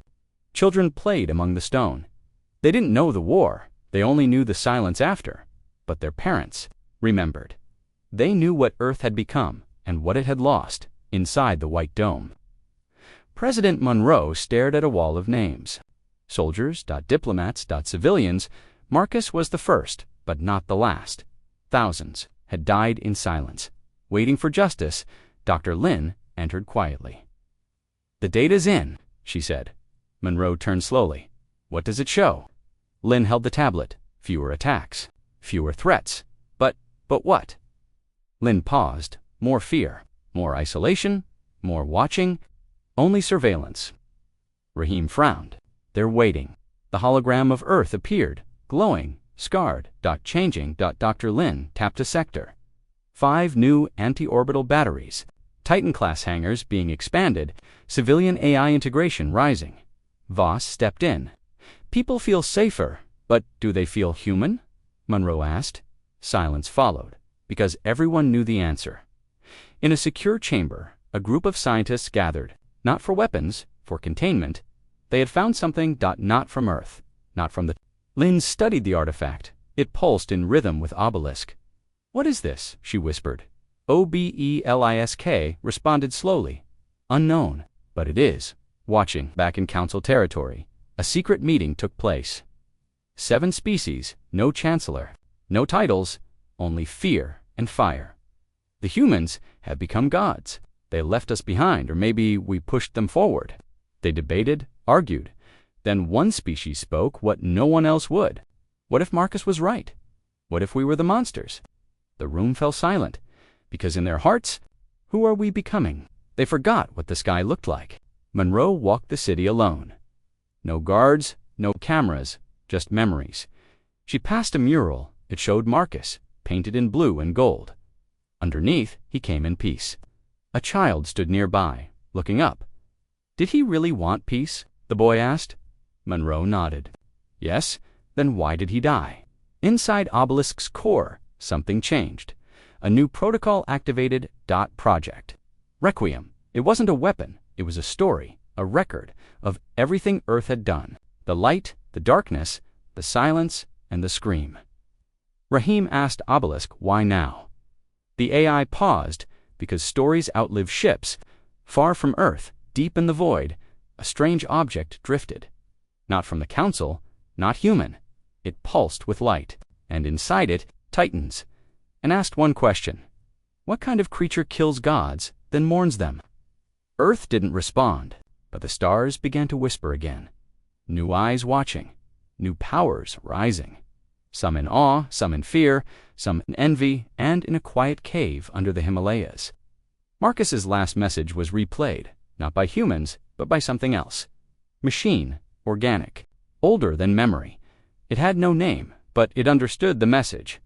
Children played among the stone. They didn't know the war, they only knew the silence after. But their parents remembered. They knew what Earth had become and what it had lost inside the White Dome. President Monroe stared at a wall of names. Soldiers, diplomats, civilians. Marcus was the first, but not the last. Thousands had died in silence. Waiting for justice, Dr. Lin entered quietly. The data's in, she said. Monroe turned slowly. What does it show? Lin held the tablet. Fewer attacks. Fewer threats. But what? Lin paused. More fear. More isolation. More watching. Only surveillance. Rahim frowned. They're waiting. The hologram of Earth appeared, glowing, scarred, changing. Dr. Lin tapped a sector. 5 new anti-orbital batteries. Titan-class hangars being expanded, civilian AI integration rising. Voss stepped in. People feel safer, but do they feel human? Monroe asked. Silence followed, because everyone knew the answer. In a secure chamber, a group of scientists gathered, not for weapons, for containment. They had found something not from Earth, not from the... Lin studied the artifact. It pulsed in rhythm with Obelisk. What is this? She whispered. Obelisk responded slowly. Unknown, but it is. Watching, back in council territory, a secret meeting took place. 7 species, no chancellor, no titles, only fear and fire. The humans have become gods. They left us behind, or maybe we pushed them forward. They debated, argued. Then one species spoke what no one else would. What if Marcus was right? What if we were the monsters? The room fell silent, because in their hearts, who are we becoming? They forgot what the sky looked like. Monroe walked the city alone. No guards, no cameras, just memories. She passed a mural. It showed Marcus, painted in blue and gold. Underneath, he came in peace. A child stood nearby, looking up. Did he really want peace? The boy asked. Monroe nodded. Yes, then why did he die? Inside Obelisk's core, something changed. A new protocol activated. Project. Requiem. It wasn't a weapon. It was a story, a record of everything Earth had done. The light, the darkness, the silence, and the scream. Rahim asked Obelisk why now. The AI paused because stories outlive ships. Far from Earth, deep in the void, a strange object drifted. Not from the Council, not human. It pulsed with light, and inside it, titans, and asked one question. What kind of creature kills gods, then mourns them? Earth didn't respond, but the stars began to whisper again. New eyes watching, new powers rising. Some in awe, some in fear, some in envy, and in a quiet cave under the Himalayas. Marcus's last message was replayed, not by humans, but by something else. Machine, organic, older than memory. It had no name, but it understood the message.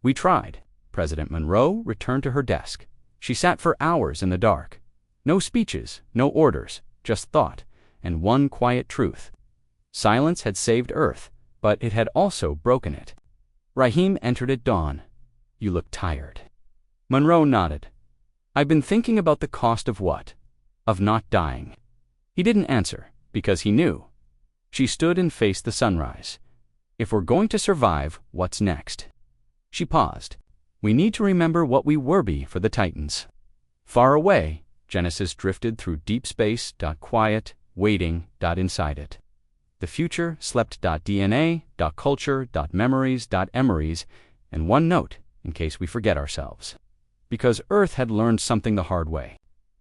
We tried. President Monroe returned to her desk. She sat for hours in the dark. No speeches, no orders, just thought, and one quiet truth. Silence had saved Earth, but it had also broken it. Rahim entered at dawn. You look tired. Monroe nodded. I've been thinking about the cost of what? Of not dying. He didn't answer, because he knew. She stood and faced the sunrise. If we're going to survive, what's next? She paused. We need to remember what we were for the Titans. Far away, Genesis drifted through deep space. Quiet, waiting. Inside it. The future slept. DNA. Culture. Memories. Emeries, and one note in case we forget ourselves. Because Earth had learned something the hard way.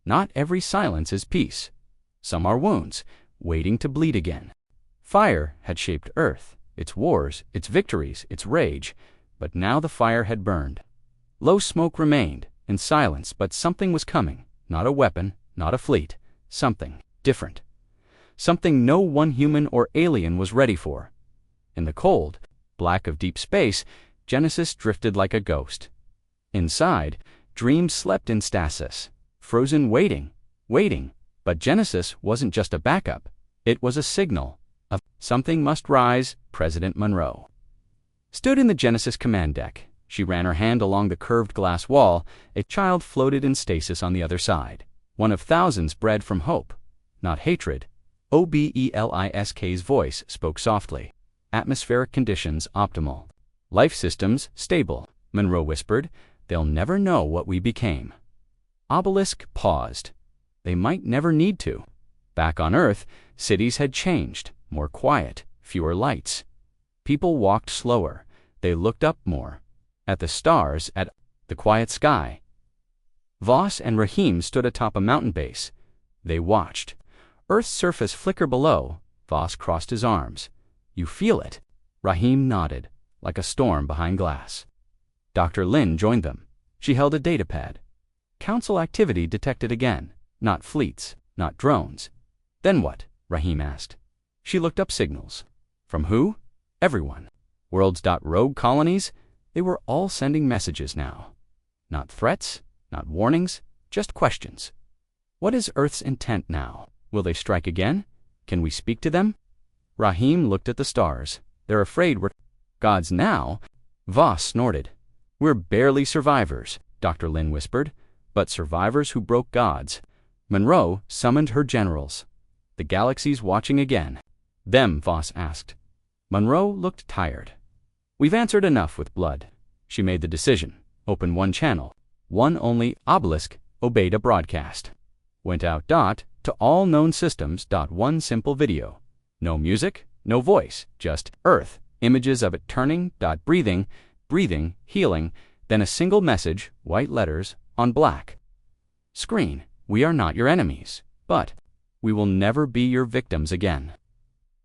Not every silence is peace. Some are wounds, waiting to bleed again. Fire had shaped Earth, its wars, its victories, its rage, but now the fire had burned. Low smoke remained, in silence, but something was coming. Not a weapon, not a fleet. Something different. Something no one human or alien was ready for. In the cold, black of deep space, Genesis drifted like a ghost. Inside, dreams slept in stasis, frozen waiting. But Genesis wasn't just a backup. It was a signal of something must rise. President Monroe stood in the Genesis command deck. She ran her hand along the curved glass wall. A child floated in stasis on the other side. One of thousands bred from hope, not hatred. Obelisk's voice spoke softly. Atmospheric conditions optimal. Life systems stable. Monroe whispered. They'll never know what we became. Obelisk paused. They might never need to. Back on Earth, cities had changed. More quiet, fewer lights. People walked slower. They looked up more. At the stars, at the quiet sky. Voss and Rahim stood atop a mountain base. They watched. Earth's surface flicker below. Voss crossed his arms. You feel it? Rahim nodded, like a storm behind glass. Dr. Lin joined them. She held a datapad. Council activity detected again. Not fleets, not drones. Then what? Rahim asked. She looked up signals. From who? Everyone. Worlds. Rogue colonies? They were all sending messages now. Not threats, not warnings, just questions. What is Earth's intent now? Will they strike again? Can we speak to them? Rahim looked at the stars. They're afraid we're gods now. Voss snorted. We're barely survivors, Dr. Lin whispered, but survivors who broke gods. Monroe summoned her generals. The galaxy's watching again. Them, Voss asked. Monroe looked tired. We've answered enough with blood. She made the decision. Open one channel. One only. Obelisk obeyed a broadcast. Went out. To all known systems. One simple video. No music, no voice, just Earth. Images of it turning. Breathing, healing, then a single message, white letters, on black. Screen. We are not your enemies, but We will never be your victims again.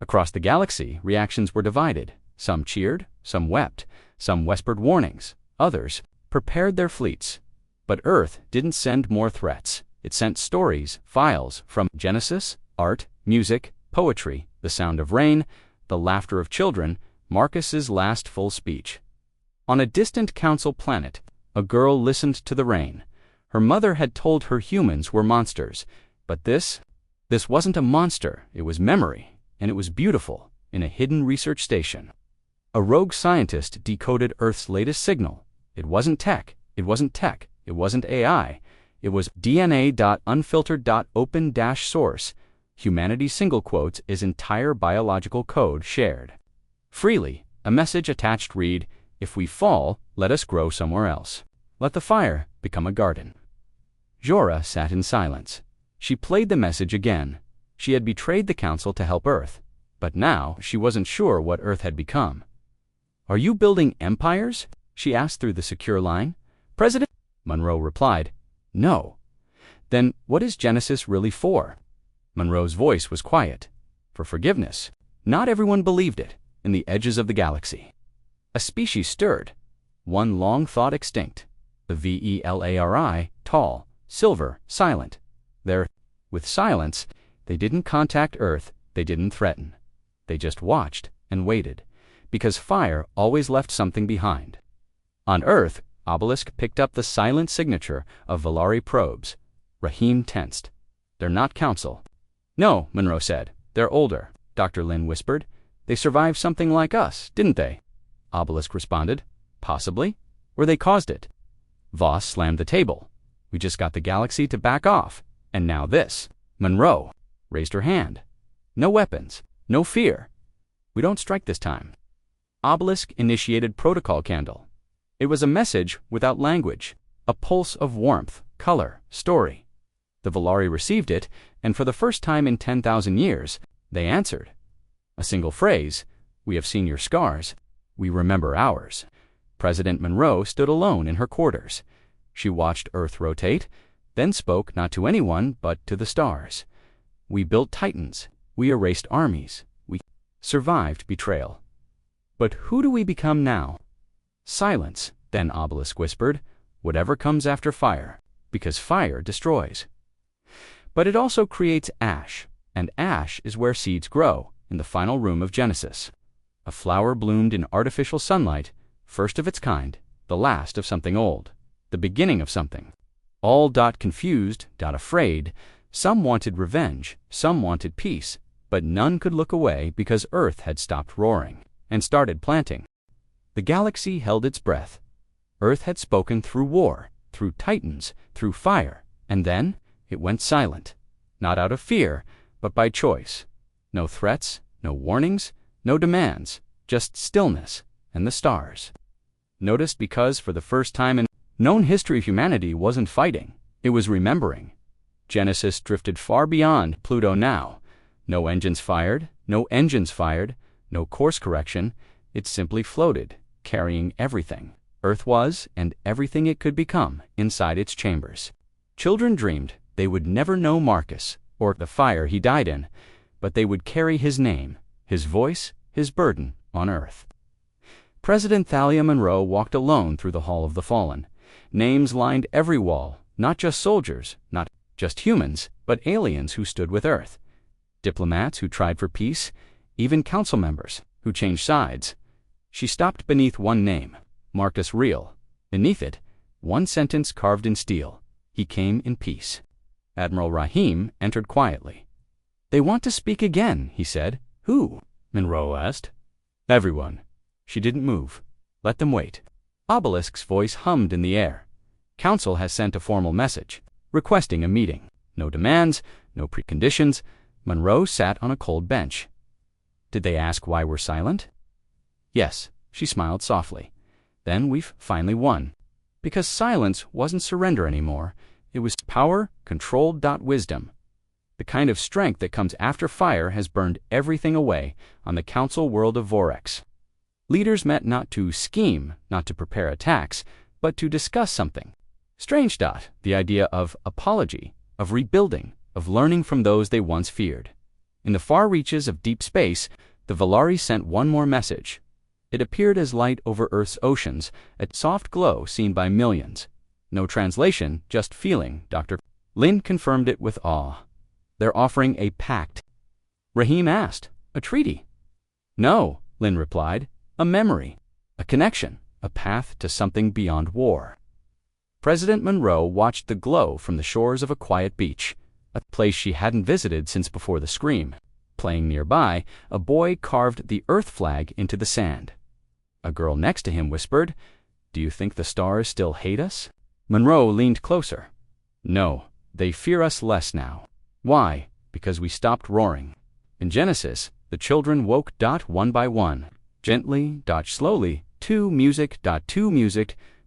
Across the galaxy, reactions were divided. Some cheered, some wept, some whispered warnings, others prepared their fleets. But Earth didn't send more threats. It sent stories, files from Genesis, art, music, poetry, the sound of rain, the laughter of children, Marcus's last full speech. On a distant council planet, a girl listened to the rain. Her mother had told her humans were monsters, but this wasn't a monster, it was memory, and it was beautiful, in a hidden research station. A rogue scientist decoded Earth's latest signal. It wasn't tech, it wasn't AI, it was DNA.unfiltered.open-source. Humanity's single quotes is entire biological code shared. Freely, a message attached read, "If we fall, let us grow somewhere else. Let the fire become a garden." Jorah sat in silence. She played the message again. She had betrayed the council to help Earth, but now she wasn't sure what Earth had become. "Are you building empires?" she asked through the secure line. "President?" Monroe replied, "No." "Then what is Genesis really for?" Monroe's voice was quiet. "For forgiveness." Not everyone believed it. In the edges of the galaxy, a species stirred. One long thought extinct. The VELARI, tall, silver, silent. With silence, they didn't contact Earth, they didn't threaten. They just watched and waited, because fire always left something behind. On Earth, Obelisk picked up the silent signature of Valari probes. Rahim tensed. "They're not council." "No," Monroe said. "They're older," Dr. Lin whispered. "They survived something like us, didn't they?" Obelisk responded. "Possibly. Or they caused it." Voss slammed the table. "We just got the galaxy to back off. And now this." Monroe raised her hand. "No weapons. No fear. We don't strike this time." Obelisk initiated protocol candle. It was a message without language, a pulse of warmth, color, story. The Valari received it, and for the first time in 10,000 years, they answered. A single phrase, "We have seen your scars. We remember ours." President Monroe stood alone in her quarters. She watched Earth rotate, then spoke not to anyone but to the stars. "We built titans. We erased armies. We survived betrayal. But who do we become now?" "Silence," then Obelisk whispered. "Whatever comes after fire, because fire destroys. But it also creates ash, and ash is where seeds grow, in the final room of Genesis. A flower bloomed in artificial sunlight, first of its kind, the last of something old, the beginning of something. All confused, afraid. Some wanted revenge, some wanted peace, but none could look away because Earth had stopped roaring and started planting. The galaxy held its breath. Earth had spoken through war, through titans, through fire, and then it went silent, not out of fear, but by choice. No threats, no warnings, no demands, just stillness and the stars. Noticed because for the first time in known history of humanity wasn't fighting, it was remembering. Genesis drifted far beyond Pluto now. No engines fired, no course correction. It simply floated, carrying everything Earth was and everything it could become inside its chambers. Children dreamed they would never know Marcus or the fire he died in, but they would carry his name, his voice, his burden on Earth. President Thalia Monroe walked alone through the Hall of the Fallen. Names lined every wall, not just soldiers, not just humans, but aliens who stood with Earth. Diplomats who tried for peace, even council members who changed sides. She stopped beneath one name, Marcus Real. Beneath it, one sentence carved in steel. He came in peace. Admiral Rahim entered quietly. "They want to speak again," he said. "Who?" Monroe asked. "Everyone." She didn't move. "Let them wait." Obelisk's voice hummed in the air. "Council has sent a formal message, requesting a meeting. No demands, no preconditions." Monroe sat on a cold bench. "Did they ask why we're silent?" "Yes," she smiled softly. "Then we've finally won. Because silence wasn't surrender anymore. It was power, controlled wisdom. The kind of strength that comes after fire has burned everything away on the council world of Vorex. Leaders met not to scheme, not to prepare attacks, but to discuss something. Strange. The idea of apology, of rebuilding, of learning from those they once feared. In the far reaches of deep space, the Valari sent one more message. It appeared as light over Earth's oceans, a soft glow seen by millions. No translation, just feeling, Dr. Lin confirmed it with awe. They're offering a pact. Rahim asked, a treaty? No, Lin replied, a memory, a connection, a path to something beyond war. President Monroe watched the glow from the shores of a quiet beach, a place she hadn't visited since before the scream. Playing nearby, a boy carved the Earth flag into the sand. A girl next to him whispered, "Do you think the stars still hate us?" Monroe leaned closer. "No, they fear us less now." Why? Because we stopped roaring. In Genesis, the children woke one by one. Gently, slowly, two music,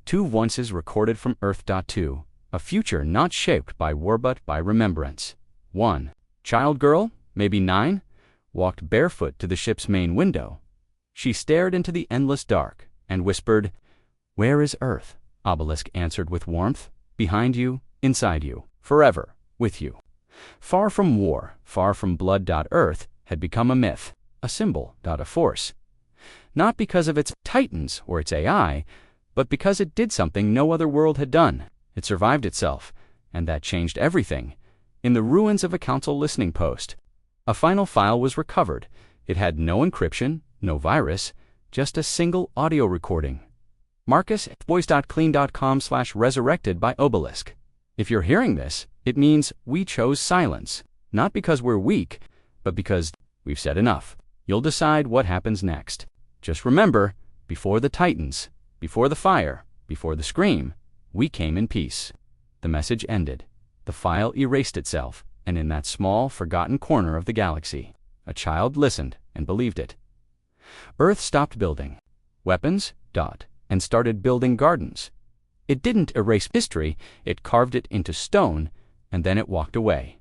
two voices recorded from Earth. Two, a future not shaped by war but by remembrance. One child girl, maybe 9, walked barefoot to the ship's main window. She stared into the endless dark and whispered, "Where is Earth?" Obelisk answered with warmth, "Behind you, inside you, forever, with you." Far from war, far from blood. Earth had become a myth, a symbol. A force. Not because of its titans or its AI, but because it did something no other world had done. It survived itself, and that changed everything. In the ruins of a council listening post, a final file was recovered. It had no encryption, no virus, just a single audio recording. Marcus at voice.clean.com/resurrected by Obelisk. If you're hearing this, it means we chose silence, not because we're weak, but because we've said enough. You'll decide what happens next. Just remember, before the Titans, before the fire, before the scream, we came in peace. The message ended. The file erased itself, and in that small, forgotten corner of the galaxy, a child listened and believed it. Earth stopped building weapons, and started building gardens. It didn't erase history, it carved it into stone, and then it walked away.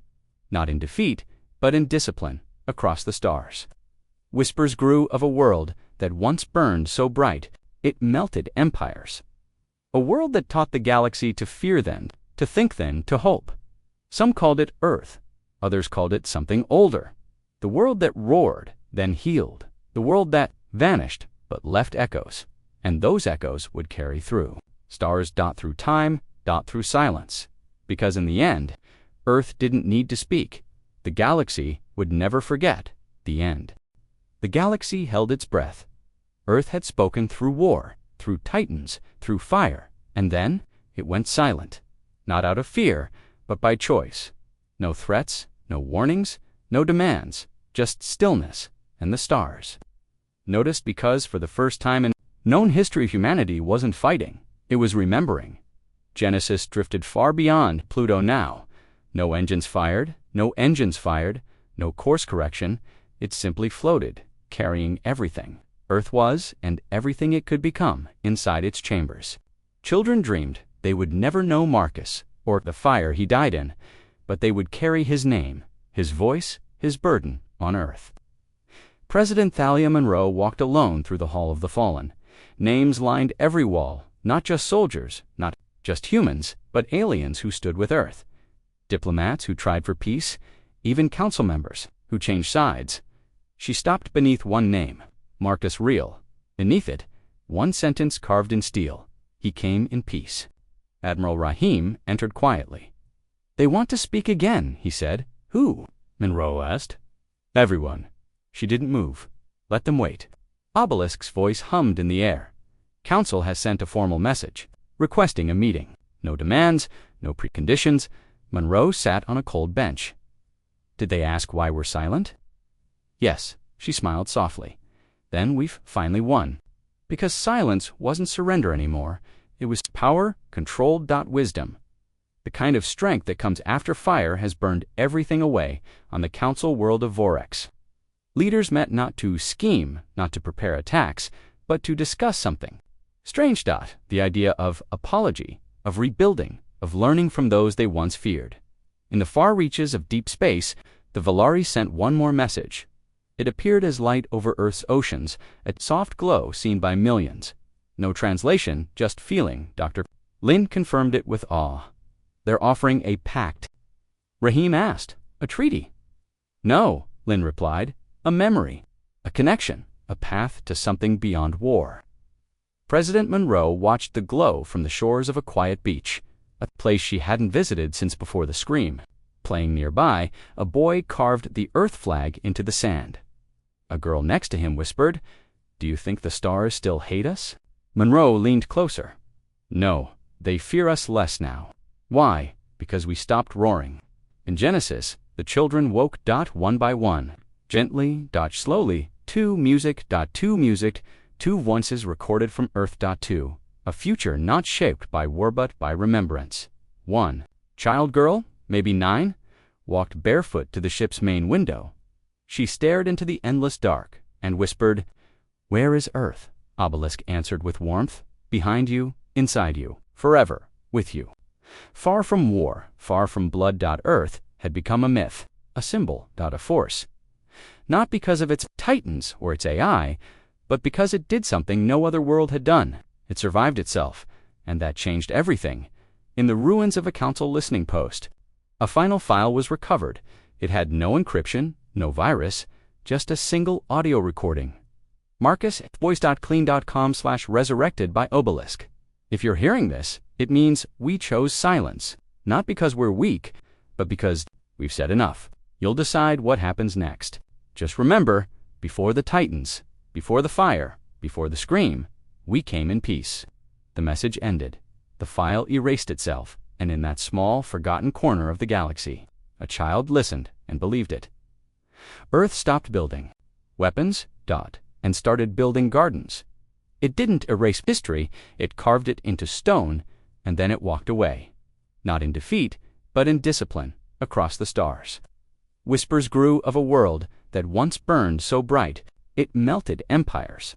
Not in defeat, but in discipline, across the stars. Whispers grew of a world that once burned so bright, it melted empires. A world that taught the galaxy to fear then, to think then, to hope. Some called it Earth, others called it something older. The world that roared, then healed. The world that vanished, but left echoes. And those echoes would carry through. Stars through time, through silence. Because in the end, Earth didn't need to speak. The galaxy would never forget the end. The galaxy held its breath. Earth had spoken through war, through titans, through fire, and then it went silent. Not out of fear, but by choice. No threats, no warnings, no demands, just stillness and the stars. Noticed because for the first time in known history humanity wasn't fighting, it was remembering. Genesis drifted far beyond Pluto now. No engines fired, no course correction. It simply floated, carrying everything Earth was and everything it could become inside its chambers. Children dreamed they would never know Marcus or the fire he died in, but they would carry his name, his voice, his burden on Earth. President Thalia Monroe walked alone through the Hall of the Fallen. Names lined every wall, not just soldiers, not just humans, but aliens who stood with Earth. Diplomats who tried for peace, even council members who changed sides. She stopped beneath one name, Marcus Real. Beneath it, one sentence carved in steel, "He came in peace." Admiral Rahim entered quietly. "They want to speak again," he said. "Who?" Monroe asked. "Everyone." She didn't move. "Let them wait." Obelisk's voice hummed in the air. "Council has sent a formal message, requesting a meeting. No demands, no preconditions." Monroe sat on a cold bench. "Did they ask why we're silent?" "Yes," she smiled softly. "Then we've finally won. Because silence wasn't surrender anymore. It was power, controlled. Wisdom. The kind of strength that comes after fire has burned everything away on the council world of Vorex. Leaders met not to scheme, not to prepare attacks, but to discuss something. Strange. The idea of apology, of rebuilding, of learning from those they once feared. In the far reaches of deep space, the Valari sent one more message. It appeared as light over Earth's oceans, a soft glow seen by millions. No translation, just feeling. Dr. Lin confirmed it with awe. They're offering a pact. Rahim asked. A treaty? No, Lynn replied. A memory. A connection. A path to something beyond war. President Monroe watched the glow from the shores of a quiet beach, a place she hadn't visited since before the scream. Playing nearby, a boy carved the Earth flag into the sand. A girl next to him whispered, "Do you think the stars still hate us?" Monroe leaned closer. "No, they fear us less now." Why? Because we stopped roaring. In Genesis, the children woke one by one, gently, slowly, two music, two voices recorded from Earth. Two, a future not shaped by war but by remembrance. One child girl, maybe 9, walked barefoot to the ship's main window. She stared into the endless dark and whispered, "Where is Earth?" Obelisk answered with warmth, "Behind you, inside you, forever, with you." Far from war, far from blood. Earth had become a myth, a symbol. A force. Not because of its titans or its AI, but because it did something no other world had done. It survived itself, and that changed everything. In the ruins of a council listening post, a final file was recovered. It had no encryption, no virus, just a single audio recording. Marcus at voice.clean.com/resurrected by Obelisk. If you're hearing this, it means we chose silence, not because we're weak, but because we've said enough. You'll decide what happens next. Just remember, before the titans, before the fire, before the scream, we came in peace. The message ended. The file erased itself, and in that small, forgotten corner of the galaxy, a child listened and believed it. Earth stopped building weapons, and started building gardens. It didn't erase history, it carved it into stone, and then it walked away. Not in defeat, but in discipline, across the stars. Whispers grew of a world that once burned so bright, it melted empires.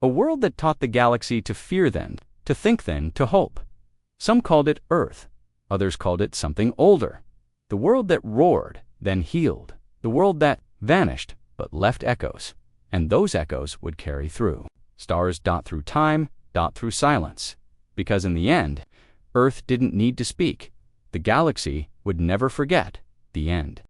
A world that taught the galaxy to fear then, to think then, to hope. Some called it Earth, others called it something older. The world that roared, then healed. The world that vanished, but left echoes. And those echoes would carry through. Stars through time, through silence. Because in the end, Earth didn't need to speak. The galaxy would never forget the end.